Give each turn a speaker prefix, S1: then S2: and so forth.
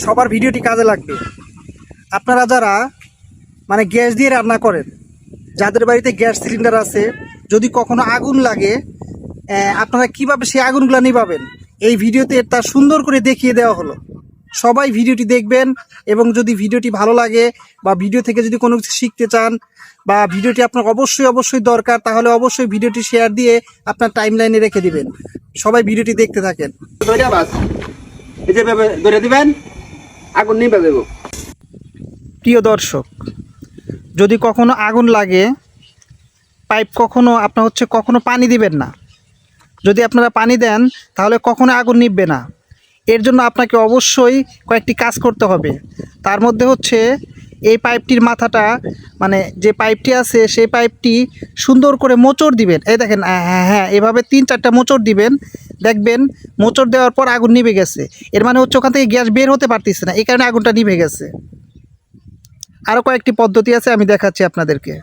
S1: সবার ভিডিওটি কাজে লাগবে। আপনারা যারা মানে গ্যাস দিয়ে রান্না করেন, যাদের বাড়িতে গ্যাস সিলিন্ডার আছে, যদি কখনো আগুন লাগে আপনারা কিভাবে সেই আগুনগুলো নিভাবেন এই ভিডিওতে তা সুন্দর করে দেখিয়ে দেওয়া হলো। সবাই ভিডিওটি দেখবেন এবং যদি ভিডিওটি ভালো লাগে বা ভিডিও থেকে যদি কোনো কিছু শিখতে চান বা ভিডিওটি আপনার অবশ্যই দরকার, তাহলে অবশ্যই ভিডিওটি শেয়ার দিয়ে আপনার টাইমলাইনে রেখে দিবেন। সবাই ভিডিওটি দেখতে থাকেন।
S2: আগুন নিভে দেব।
S1: প্রিয় দর্শক, যদি কখনো আগুন লাগে পাইপ কখনো আপনার কখনো পানি দিবেন না। যদি আপনারা পানি দেন তাহলে কখনো আগুন নিভবে না। এর জন্য আপনাকে অবশ্যই কয়েকটি কাজ করতে হবে। তার মধ্যে এই পাইপটির মাথাটা মানে যে পাইপটি আছে সেই পাইপটি সুন্দর করে মোচড় দিবেন। এই দেখেন, হ্যাঁ এভাবে 3-4টা মোচড় দিবেন, দেখবেন মোচড় দেওয়ার পর আগুন নিভে গেছে। এর মানে ওখান থেকে গ্যাস বের হতে পারতেছে না, এই কারণে আগুনটা নিভে গেছে। আরও কয়েকটি পদ্ধতি আছে, আমি দেখাচ্ছি আপনাদেরকে।